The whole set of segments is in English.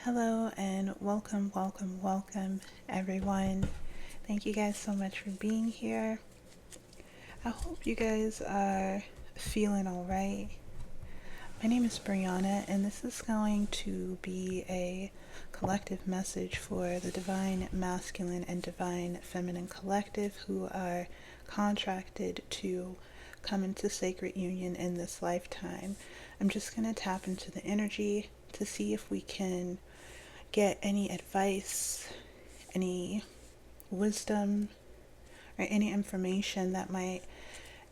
Hello and welcome everyone. Thank you guys so much for being here. I hope you guys are feeling alright. My name is Brianna and this is going to be a collective message for the Divine Masculine and Divine Feminine Collective who are contracted to come into sacred union in this lifetime. I'm just going to tap into the energy to see if we can get any advice, any wisdom, or any information that might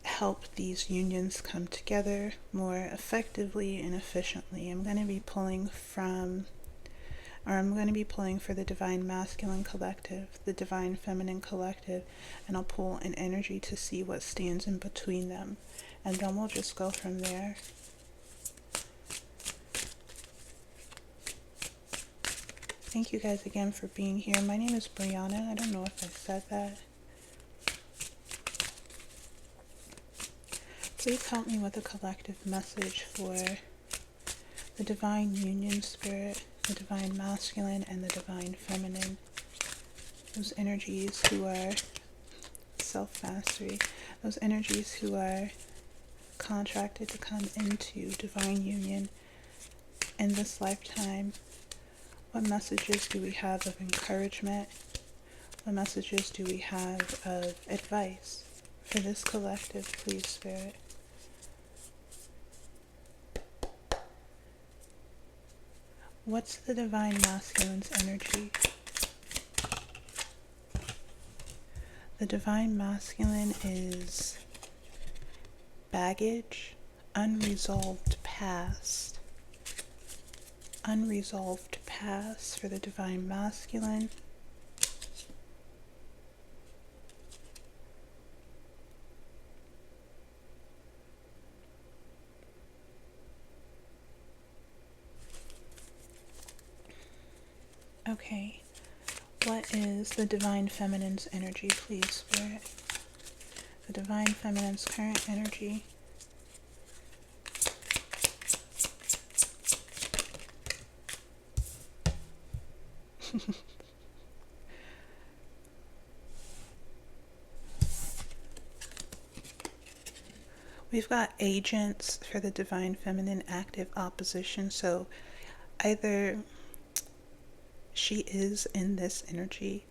help these unions come together more effectively and efficiently. I'm going to be pulling for the Divine Masculine Collective, the Divine Feminine Collective, and I'll pull an energy to see what stands in between them. And then we'll just go from there. Thank you guys again for being here. My name is Brianna. I don't know if I said that. Please help me with a collective message for the Divine Union Spirit, the Divine Masculine, and the Divine Feminine. Those energies who are self-mastery. Those energies who are contracted to come into divine union in this lifetime. What messages do we have of encouragement? What messages do we have of advice for this collective, please, Spirit? What's the Divine Masculine's energy? The Divine Masculine is baggage, unresolved past. Unresolved past for the Divine Masculine. Okay, what is the Divine Feminine's energy, please, Spirit? The Divine Feminine's current energy. We've got agents for the Divine Feminine, active opposition, so either she is in this energy,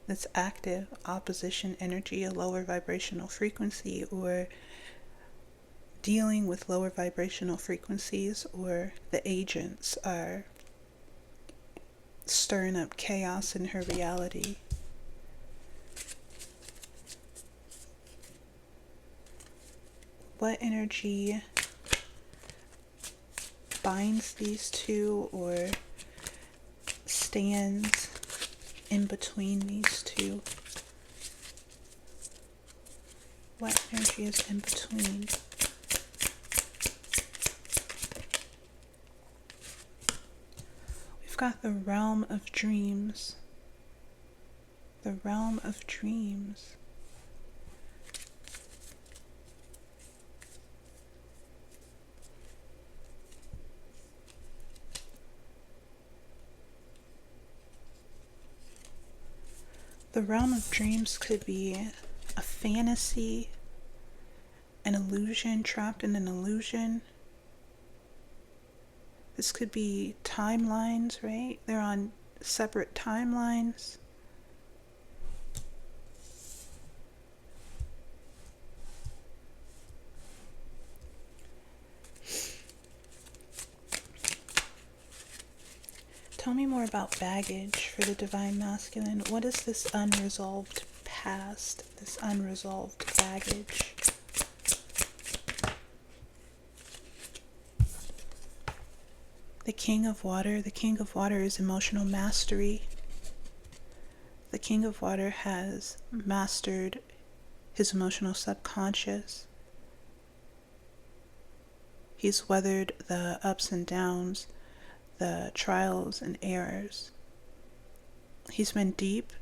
this active opposition energy, a lower vibrational frequency, or dealing with lower vibrational frequencies, or the agents are stirring up chaos in her reality. What energy binds these two or stands in between these two? What energy is in between? We've got the realm of dreams. The realm of dreams. The realm of dreams could be a fantasy, an illusion, trapped in an illusion. This could be timelines, right? They're on separate timelines. Tell me more about baggage for the Divine Masculine. What is this unresolved past, this unresolved baggage? The King of Water. The King of Water is emotional mastery. The King of Water has mastered his emotional subconscious. He's weathered the ups and downs, the trials and errors. He's been deep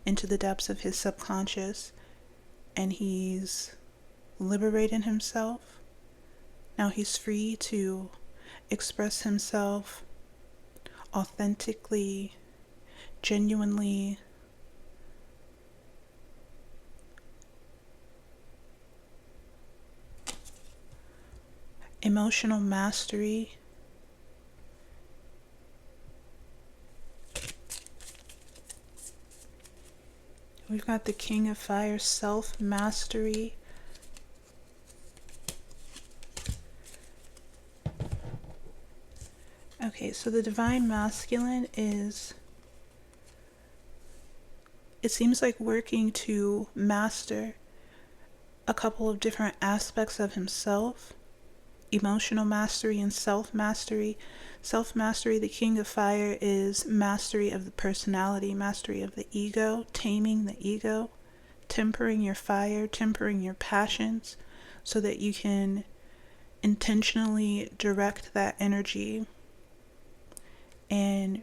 into the depths of his subconscious, and he's liberated himself. Now he's free to express himself authentically, genuinely, emotional mastery, we've got the King of Fire, self-mastery. Okay, so the Divine Masculine is, it seems like working to master a couple of different aspects of himself. Emotional mastery and self-mastery. Self-mastery, the King of Fire, is mastery of the personality, mastery of the ego, taming the ego, tempering your fire, tempering your passions, so that you can intentionally direct that energy and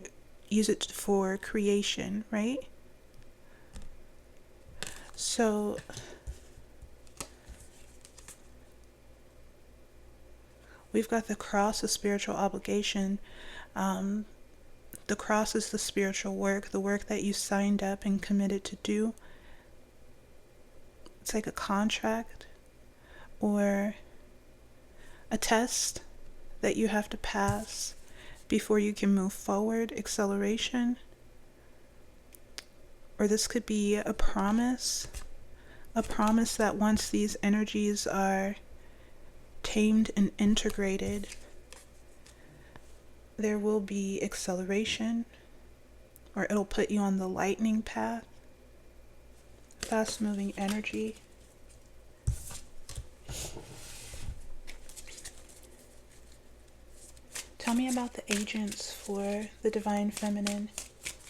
use it for creation, right? So we've got the cross, the spiritual obligation. The cross is the spiritual work, the work that you signed up and committed to do. It's like a contract or a test that you have to pass before you can move forward, acceleration. Or this could be a promise that once these energies are tamed and integrated, there will be acceleration, or it'll put you on the lightning path, fast moving energy. Tell me about the agents for the Divine Feminine.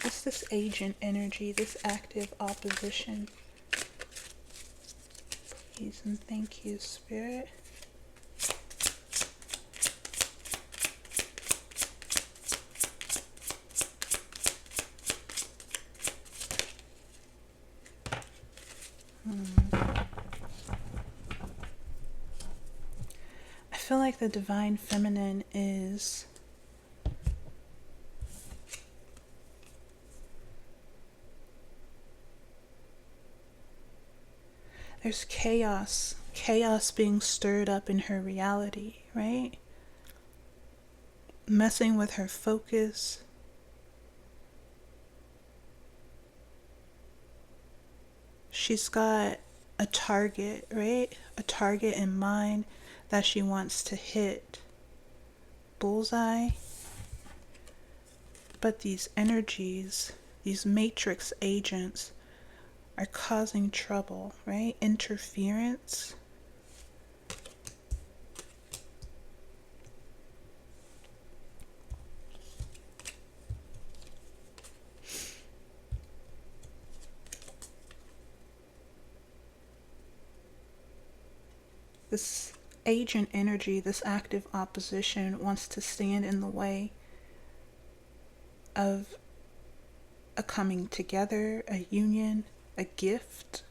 What's this agent energy, this active opposition? Please and thank you, Spirit. I feel like the Divine Feminine is there's chaos being stirred up in her reality, right? Messing with her focus. She's got a target, right? A target in mind that she wants to hit. Bullseye. But these energies, these matrix agents, are causing trouble, right? Interference. This agent energy, this active opposition, wants to stand in the way of a coming together, a union, a gift.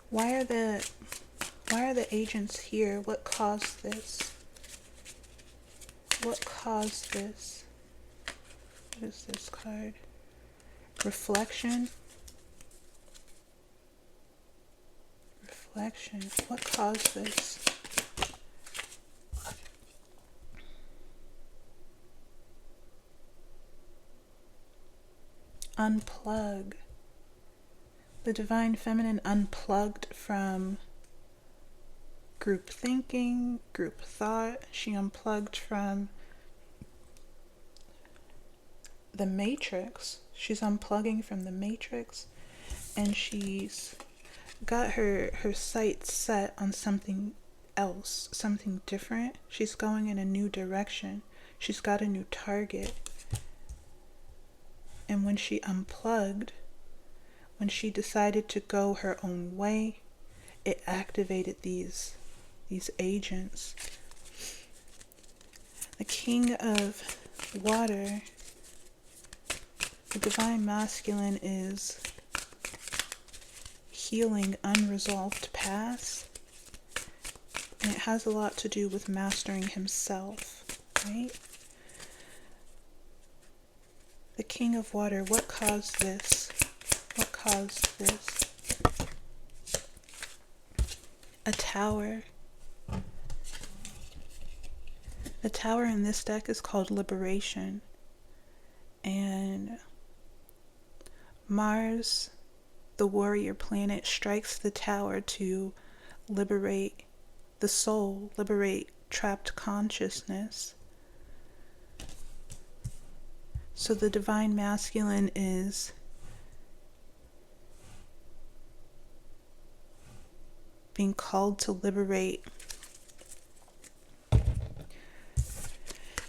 Why are the agents here? What caused this? What caused this? What is this card? Reflection. Reflection. What caused this? Unplug. The Divine Feminine unplugged from group thinking, group thought. She unplugged from the matrix. She's unplugging from the matrix, and she's got her sights set on something else, something different. She's going in a new direction. She's got a new target. And when she unplugged, when she decided to go her own way, it activated these agents. The King of Water, the Divine Masculine, is healing unresolved past. And it has a lot to do with mastering himself, right? The King of Water, what caused this? What caused this? A Tower. The Tower in this deck is called Liberation. And Mars, the warrior planet, strikes the tower to liberate the soul, liberate trapped consciousness. So the divine masculine is being called to liberate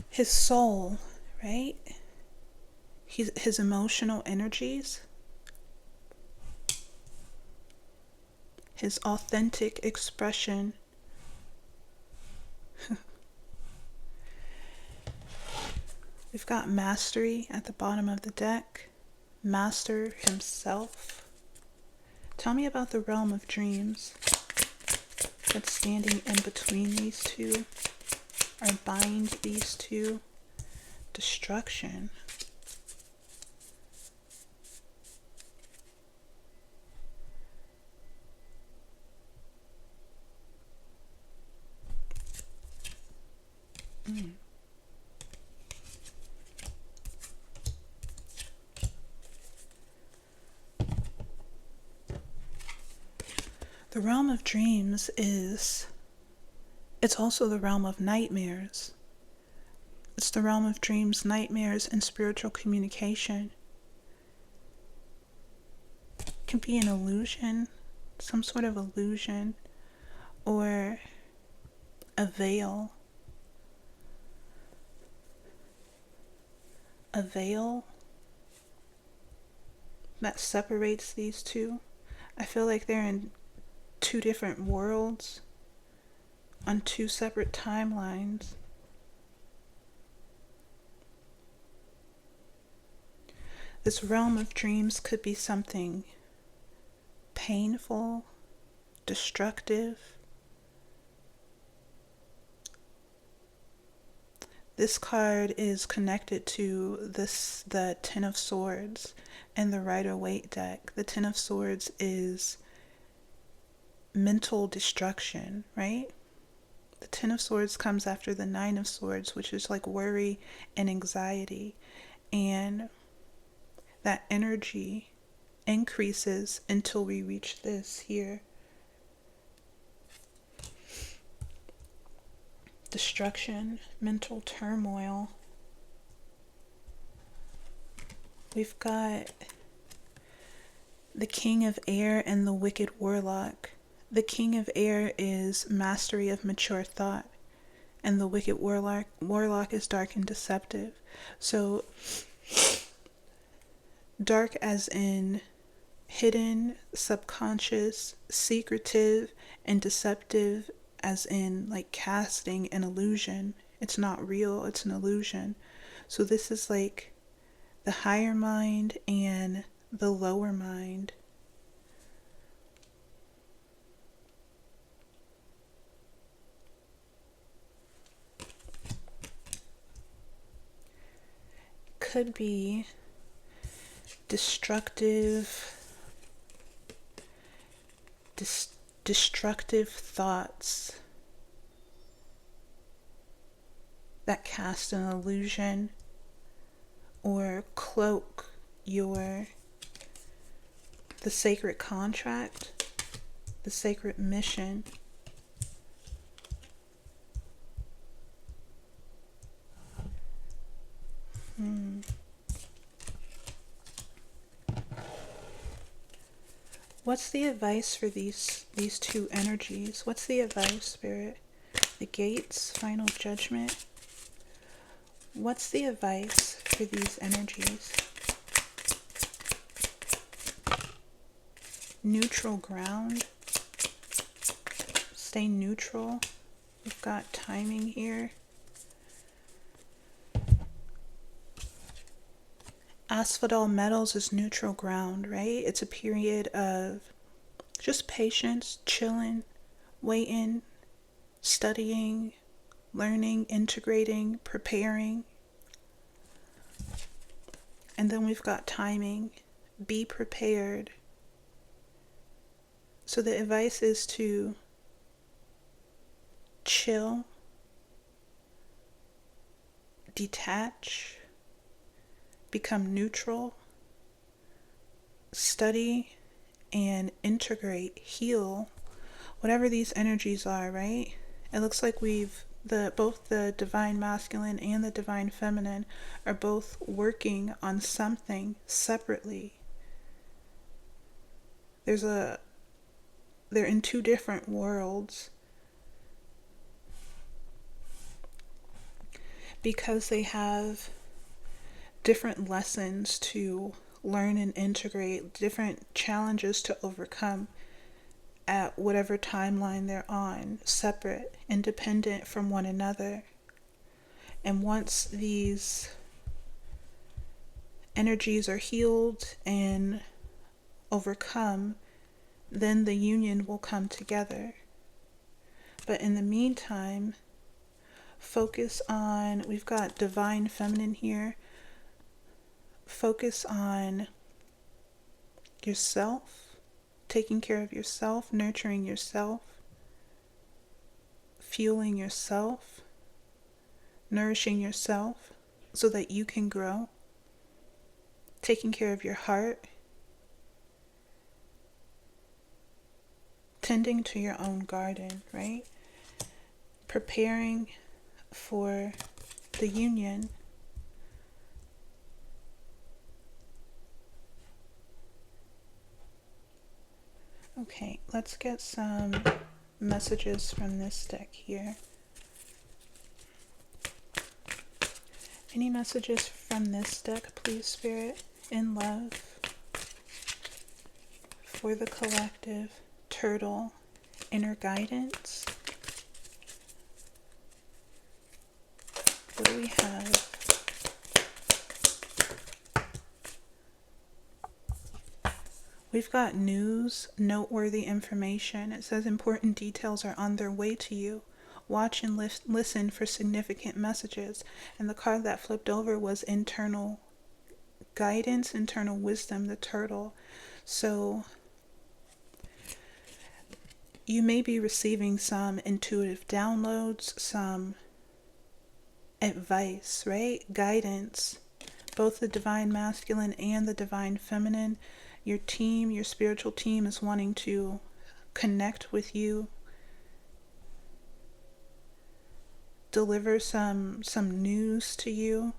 his soul, right? His emotional energies, his authentic expression. We've got mastery at the bottom of the deck. Master himself. Tell me about the realm of dreams that's standing in between these two, or bind these two. Destruction. The realm of dreams it's also the realm of nightmares. It's the realm of dreams, nightmares, and spiritual communication. It can be an illusion, some sort of illusion, or a veil. A veil that separates these two. I feel like they're in two different worlds on two separate timelines. This realm of dreams could be something painful, destructive. This card is connected to the Ten of Swords and the Rider-Waite deck. The Ten of Swords is mental destruction, right? The Ten of Swords comes after the Nine of Swords, which is like worry and anxiety. And that energy increases until we reach this here. Destruction, mental turmoil. We've got the King of Air and the Wicked Warlock. The King of Air is mastery of mature thought, and the Wicked Warlock is dark and deceptive. So, dark as in hidden, subconscious, secretive, and deceptive as in like casting an illusion. It's not real, it's an illusion. So this is like the higher mind and the lower mind. Could be destructive thoughts that cast an illusion or cloak the sacred contract, the sacred mission. What's the advice for these two energies? What's the advice, Spirit? The Gates, Final Judgment. What's the advice for these energies? Neutral ground. Stay neutral. We've got timing here. Asphodel metals is neutral ground, right? It's a period of just patience, chilling, waiting, studying, learning, integrating, preparing. And then we've got timing. Be prepared. So the advice is to chill, detach, become neutral, study, and integrate, heal, whatever these energies are, right? It looks like both the divine masculine and the divine feminine are both working on something separately. They're in two different worlds because they have different lessons to learn and integrate, different challenges to overcome at whatever timeline they're on, separate, independent from one another. And once these energies are healed and overcome, then the union will come together. But in the meantime, we've got divine feminine here, focus on yourself, taking care of yourself, nurturing yourself, fueling yourself, nourishing yourself so that you can grow, taking care of your heart, tending to your own garden, right? Preparing for the union. Okay, let's get some messages from this deck here. Any messages from this deck, please, Spirit, in love, for the collective, turtle, inner guidance. What do we have? We've got news, noteworthy information. It says important details are on their way to you. Watch and listen for significant messages. And the card that flipped over was internal guidance, internal wisdom, the turtle. So you may be receiving some intuitive downloads, some advice, right? Guidance. Both the divine masculine and the divine feminine. Your team, your spiritual team, is wanting to connect with you, deliver some news to you,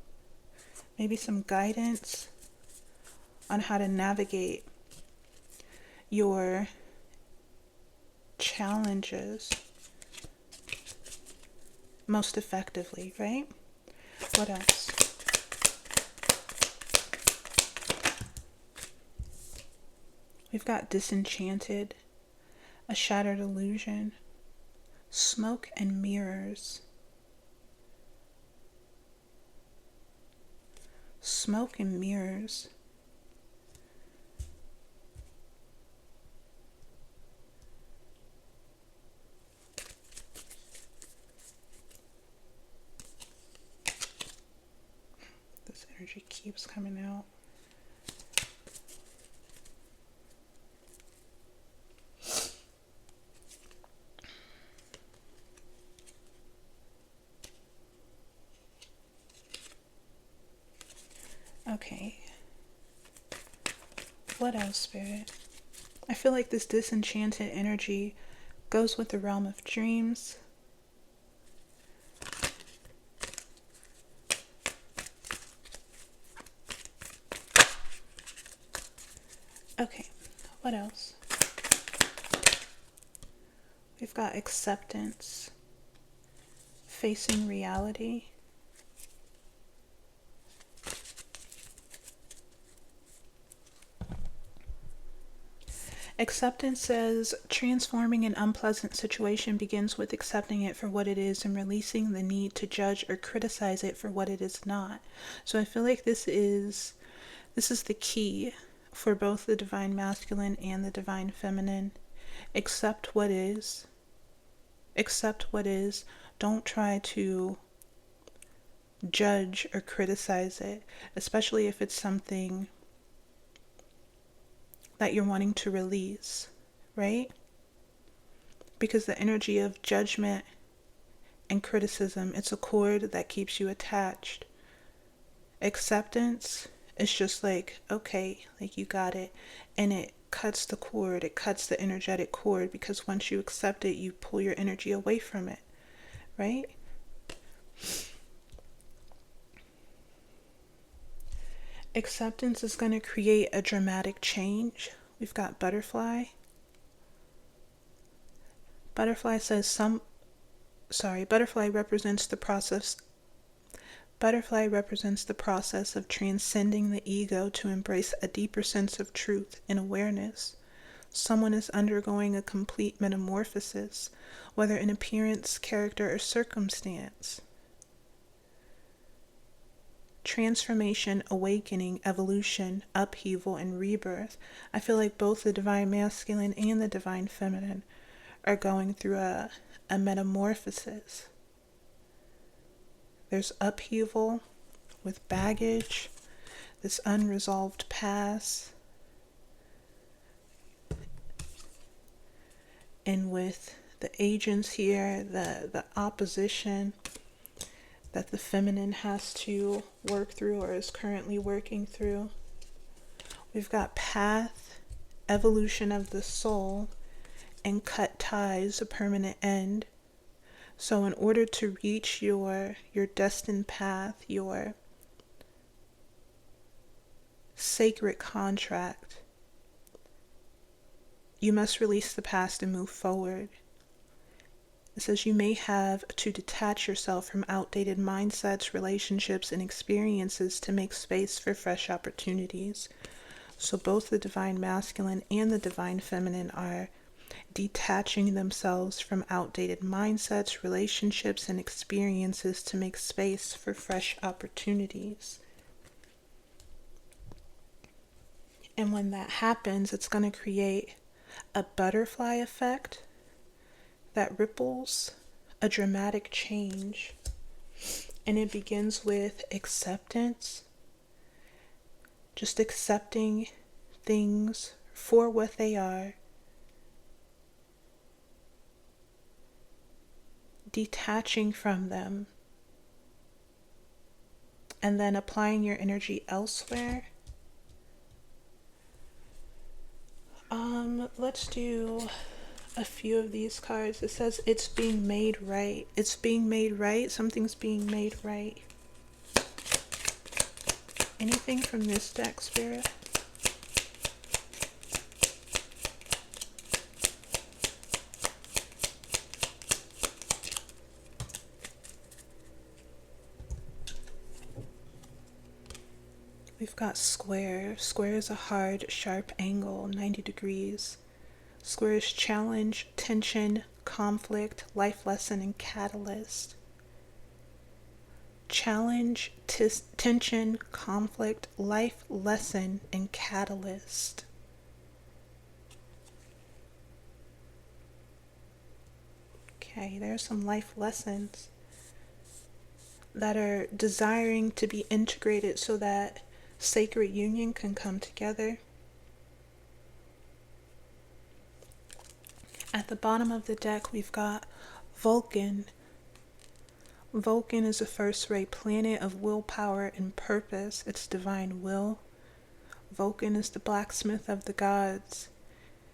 maybe some guidance on how to navigate your challenges most effectively, right? What else? We've got disenchanted, a shattered illusion, smoke and mirrors. Smoke and mirrors. This energy keeps coming out. Okay. What else, Spirit? I feel like this disenchanted energy goes with the realm of dreams. Okay, what else? We've got acceptance, facing reality. Acceptance says transforming an unpleasant situation begins with accepting it for what it is and releasing the need to judge or criticize it for what it is not. So I feel like this is the key for both the divine masculine and the divine feminine. Accept what is. Accept what is. Don't try to judge or criticize it, especially if it's something that you're wanting to release, right? Because the energy of judgment and criticism, it's a cord that keeps you attached. Acceptance is just like, okay, like you got it. And it cuts the cord, it cuts the energetic cord, because once you accept it, you pull your energy away from it, right? Acceptance is going to create a dramatic change. We've got butterfly. Butterfly represents the process. Butterfly represents the process of transcending the ego to embrace a deeper sense of truth and awareness. Someone is undergoing a complete metamorphosis, whether in appearance, character, or circumstance. Transformation, awakening, evolution, upheaval, and rebirth. I feel like both the divine masculine and the divine feminine are going through a metamorphosis. There's upheaval with baggage, this unresolved past, and with the agents here, the opposition that the feminine has to work through or is currently working through. We've got path, evolution of the soul, and cut ties, a permanent end. So in order to reach your destined path, your sacred contract, you must release the past and move forward. It says you may have to detach yourself from outdated mindsets, relationships, and experiences to make space for fresh opportunities. So both the divine masculine and the divine feminine are detaching themselves from outdated mindsets, relationships, and experiences to make space for fresh opportunities. And when that happens, it's going to create a butterfly effect that ripples a dramatic change. And it begins with acceptance, just accepting things for what they are, detaching from them, and then applying your energy elsewhere. Let's do a few of these cards. It says it's being made right. It's being made right. Something's being made right. Anything from this deck, Spirit? We've got square. Square is a hard, sharp angle, 90 degrees. Square is challenge, tension, conflict, life lesson, and catalyst. Challenge, tension, conflict, life lesson, and catalyst. Okay, there's some life lessons that are desiring to be integrated so that sacred union can come together. At the bottom of the deck, we've got Vulcan. Vulcan is a first-rate planet of willpower and purpose. It's divine will. Vulcan is the blacksmith of the gods.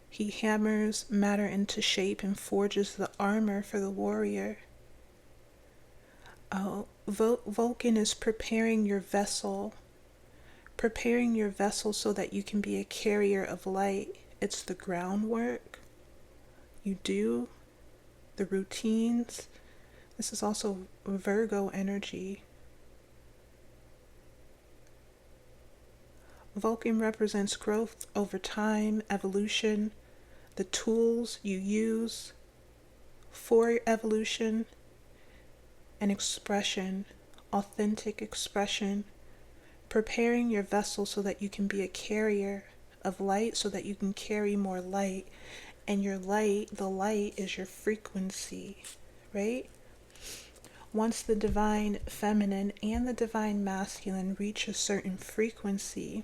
He hammers matter into shape and forges the armor for the warrior. Vulcan is preparing your vessel so that you can be a carrier of light. It's the groundwork you do, the routines. This is also Virgo energy. Vulcan represents growth over time, evolution, the tools you use for evolution, and expression, authentic expression, preparing your vessel so that you can be a carrier of light, so that you can carry more light. And your light, the light is your frequency, right? Once the divine feminine and the divine masculine reach a certain frequency,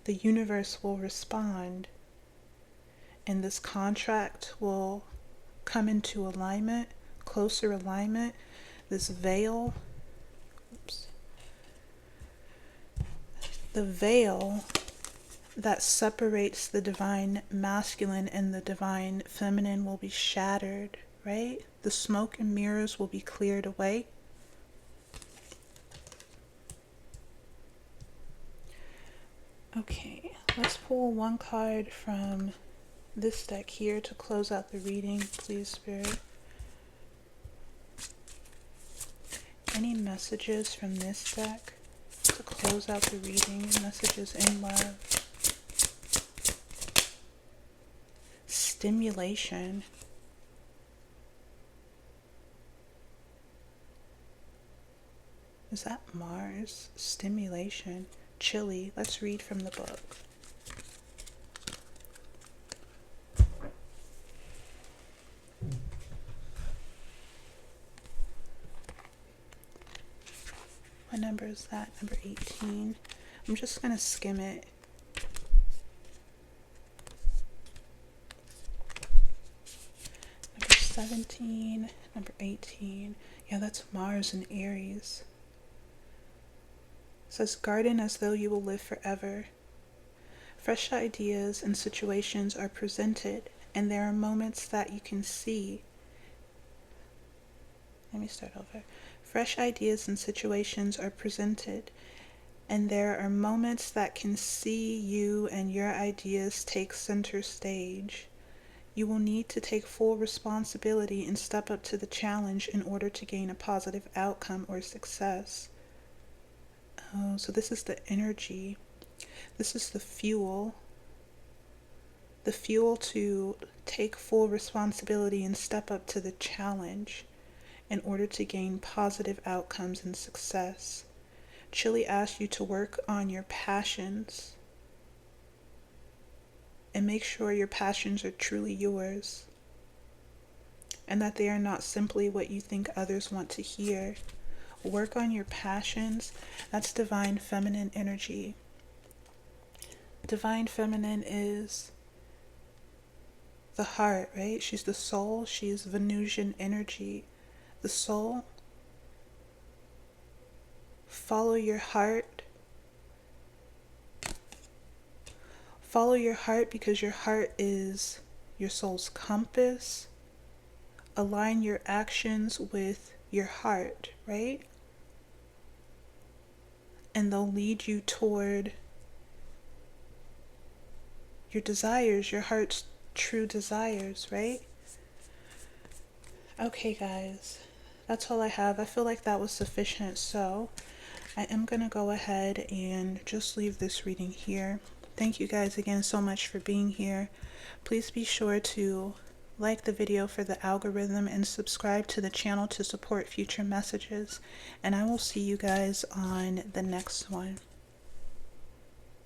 the universe will respond, and this contract will come into alignment, closer alignment. This veil, the veil that separates the divine masculine and the divine feminine will be shattered, right? The smoke and mirrors will be cleared away. Okay, let's pull one card from this deck here to close out the reading, please, Spirit. Any messages from this deck to close out the reading? Messages in love. Stimulation. Is that Mars? Stimulation. Chilly. Let's read from the book. What number is that? Number 18. I'm just going to skim it. Number 17. Number 18. Yeah, that's Mars in Aries. It says, garden as though you will live forever. Fresh ideas and situations are presented, and there are moments that you can see. Let me start over. Fresh ideas and situations are presented, and there are moments that can see you and your ideas take center stage. You will need to take full responsibility and step up to the challenge in order to gain a positive outcome or success. Oh, so this is the energy. This is the fuel. The fuel to take full responsibility and step up to the challenge in order to gain positive outcomes and success. Chile asks you to work on your passions and make sure your passions are truly yours and that they are not simply what you think others want to hear. Work on your passions. That's divine feminine energy. Divine feminine is the heart, right? She's the soul. She's Venusian energy. The soul. Follow your heart. Follow your heart because your heart is your soul's compass. Align your actions with your heart, right? And they'll lead you toward your desires, your heart's true desires, right? Okay, guys. That's all I have. I feel like that was sufficient, so I am going to go ahead and just leave this reading here. Thank you guys again so much for being here. Please be sure to like the video for the algorithm and subscribe to the channel to support future messages. And I will see you guys on the next one.